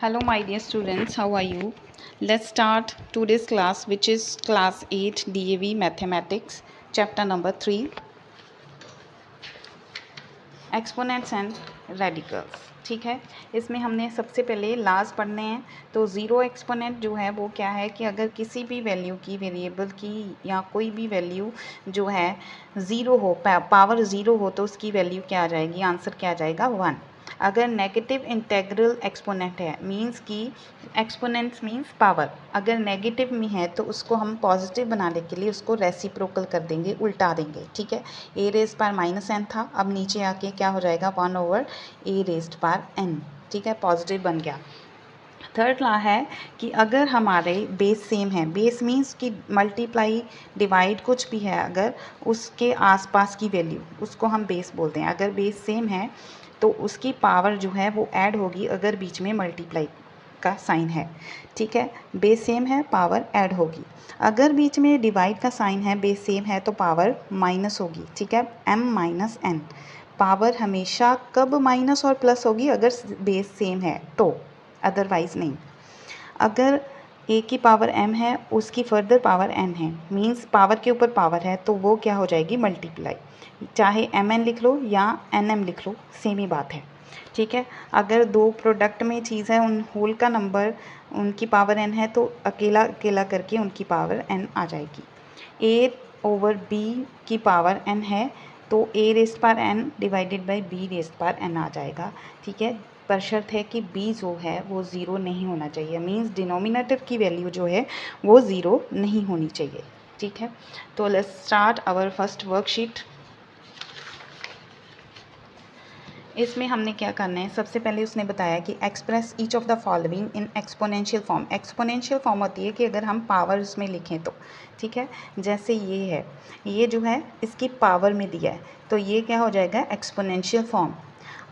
Hello my dear students, how are you? Let's start today's class, which is class 8 DAV Mathematics, chapter number 3, Exponents and Radicals. ठीक है, इसमें हमने सबसे पहले last पढ़ने हैं। तो ज़ीरो एक्सपोनेंट जो है वो क्या है कि अगर किसी भी वैल्यू की, वेरिएबल की या कोई भी वैल्यू जो है ज़ीरो हो, पावर ज़ीरो हो, तो उसकी वैल्यू क्या आ जाएगी, आंसर क्या आ जाएगा, 1। अगर नेगेटिव इंटेग्रल एक्सपोनेंट है, मींस कि एक्सपोनेंट्स मींस पावर, अगर नेगेटिव में है तो उसको हम पॉजिटिव बनाने के लिए उसको रेसिप्रोकल कर देंगे, उल्टा देंगे। ठीक है, ए रेज़ पावर माइनस एन था, अब नीचे आके क्या हो जाएगा, 1/a⁻n। ठीक है, पॉजिटिव बन गया। थर्ड ला है कि अगर हमारे बेस सेम है, बेस मीन्स कि मल्टीप्लाई डिवाइड कुछ भी है, अगर उसके आसपास की वैल्यू, उसको हम बेस बोलते हैं। अगर बेस सेम है तो उसकी पावर जो है वो ऐड होगी अगर बीच में मल्टीप्लाई का साइन है। ठीक है, बेस सेम है, पावर ऐड होगी। अगर बीच में डिवाइड का साइन है, बेस सेम है, तो पावर माइनस होगी। ठीक है, m-n। पावर हमेशा कब माइनस और प्लस होगी, अगर बेस सेम है तो, अदरवाइज़ नहीं। अगर a की पावर m है, उसकी फर्दर पावर n है, मींस पावर के ऊपर पावर है, तो वो क्या हो जाएगी, मल्टीप्लाई। चाहे mn लिख लो या nm लिख लो, सेम ही बात है। ठीक है, अगर दो प्रोडक्ट में चीज़ है, उन होल का नंबर उनकी पावर n है, तो अकेला अकेला करके उनकी पावर n आ जाएगी। a/b की पावर n है, तो a⁻n डिवाइडेड बाई b⁻n आ जाएगा। ठीक है, पर शर्त है कि b जो है वो ज़ीरो नहीं होना चाहिए, मींस डिनोमिनेटर की वैल्यू जो है वो ज़ीरो नहीं होनी चाहिए। ठीक है, तो let's start our first worksheet. इसमें हमने क्या करना है, सबसे पहले उसने बताया कि express each of the following in exponential form. Exponential form होती है कि अगर हम पावर उसमें लिखें तो। ठीक है, जैसे ये है, ये जो है इसकी पावर में दिया है, तो ये क्या हो जाएगा, एक्सपोनेंशियल फॉर्म।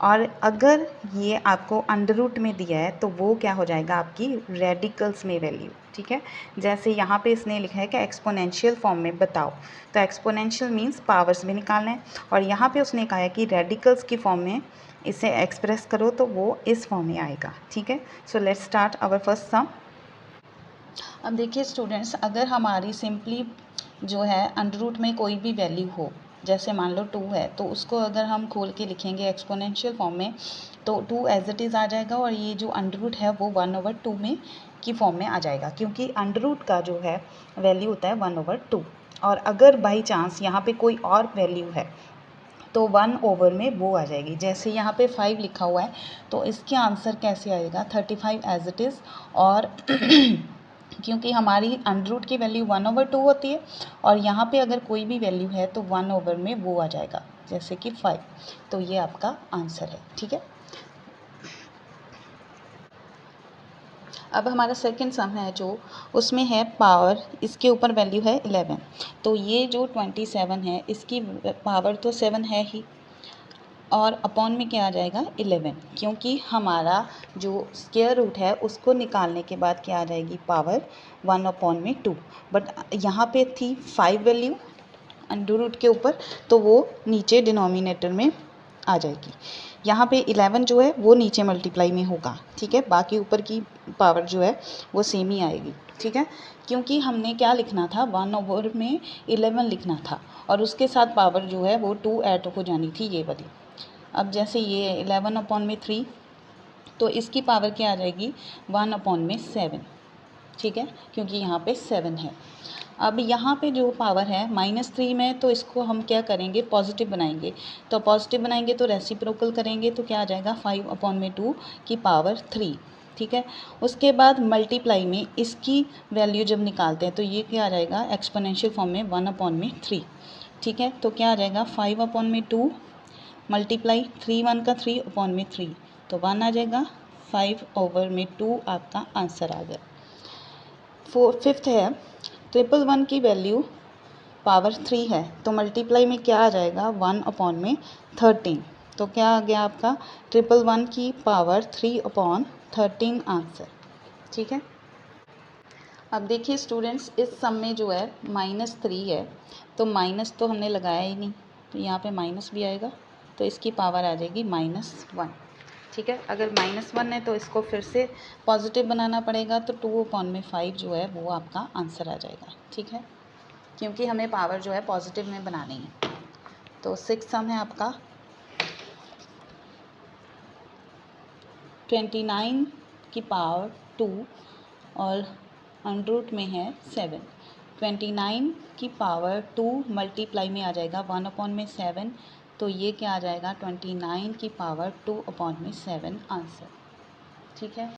और अगर ये आपको अंडर रूट में दिया है तो वो क्या हो जाएगा, आपकी रेडिकल्स में वैल्यू। ठीक है, जैसे यहाँ पे इसने लिखा है कि एक्सपोनेंशियल फॉर्म में बताओ, तो एक्सपोनेंशियल मींस पावर्स में निकालना है, और यहाँ पे उसने कहा है कि रेडिकल्स की फॉर्म में इसे एक्सप्रेस करो, तो वो इस फॉर्म में आएगा। ठीक है, so let's start our first sum. अब देखिए स्टूडेंट्स, अगर हमारी सिंपली जो है अंडर रूट में कोई भी वैल्यू हो, जैसे मान लो 2 है, तो उसको अगर हम खोल के लिखेंगे एक्सपोनेंशियल फॉर्म में, तो 2 एज इट इज़ आ जाएगा, और ये जो अंडर रूट है वो 1/2 में की फॉर्म में आ जाएगा, क्योंकि अंडर रूट का जो है वैल्यू होता है 1/2। और अगर बाई चांस यहाँ पे कोई और वैल्यू है तो 1 में वो आ जाएगी। जैसे यहाँ पे 5 लिखा हुआ है, तो इसके आंसर कैसे आएगा, 35 एज इट इज़। और क्योंकि हमारी अंडर रूट की वैल्यू 1/2 होती है, और यहाँ पे अगर कोई भी वैल्यू है तो 1 में वो आ जाएगा, जैसे कि 5। तो ये आपका आंसर है। ठीक है, अब हमारा सेकंड सम है जो, उसमें है पावर, इसके ऊपर वैल्यू है 11, तो ये जो 27 है इसकी पावर तो 7 है ही, और अपॉन में क्या आ जाएगा, 11, क्योंकि हमारा जो स्क्वायर रूट है उसको निकालने के बाद क्या आ जाएगी, पावर 1/2। बट यहाँ पे थी 5 वैल्यू अंडर रूट के ऊपर, तो वो नीचे डिनोमिनेटर में आ जाएगी। यहाँ पे 11 जो है वो नीचे मल्टीप्लाई में होगा। ठीक है, बाकी ऊपर की पावर जो है वो सेम ही आएगी। ठीक है, क्योंकि हमने क्या लिखना था, 1/11 लिखना था, और उसके साथ पावर जो है वो 2 ऐड हो जानी थी, ये वाली। अब जैसे ये 11/3, तो इसकी पावर क्या आ जाएगी, 1/7। ठीक है, क्योंकि यहाँ पे 7 है। अब यहाँ पे जो पावर है -3 में, तो इसको हम क्या करेंगे, पॉजिटिव बनाएंगे। तो पॉजिटिव बनाएंगे तो रेसिप्रोकल करेंगे, तो क्या आ जाएगा, 5/2 की पावर 3। ठीक है, उसके बाद मल्टीप्लाई में इसकी वैल्यू जब निकालते हैं तो ये क्या आ जाएगा, एक्सपोनेंशियल फॉर्म में 1/3। ठीक है, तो क्या आ जाएगा, 5/2 मल्टीप्लाई 3 1 का 3/3, तो 1 आ जाएगा, 5/2 आपका आंसर आ गया। फिफ्थ है, 111 की वैल्यू पावर 3 है, तो मल्टीप्लाई में क्या आ जाएगा, 1/13, तो क्या आ गया आपका 111 की पावर 3/13 आंसर। ठीक है, अब देखिए स्टूडेंट्स, इस सम में जो है -3 है, तो माइनस तो हमने लगाया ही नहीं, तो यहाँ पे माइनस भी आएगा, तो इसकी पावर आ जाएगी -1। ठीक है। अगर -1 है तो इसको फिर से पॉजिटिव बनाना पड़ेगा, तो 2/5 जो है वो आपका आंसर आ जाएगा। ठीक है, क्योंकि हमें पावर जो है पॉजिटिव में बनानी है। तो 6 सम है आपका 29 की पावर 2 और अंडरूट में है 7। 29 की पावर 2 मल्टीप्लाई में आ जाएगा 1/7, तो ये क्या आ जाएगा 29 की पावर 2/7 आंसर। ठीक है।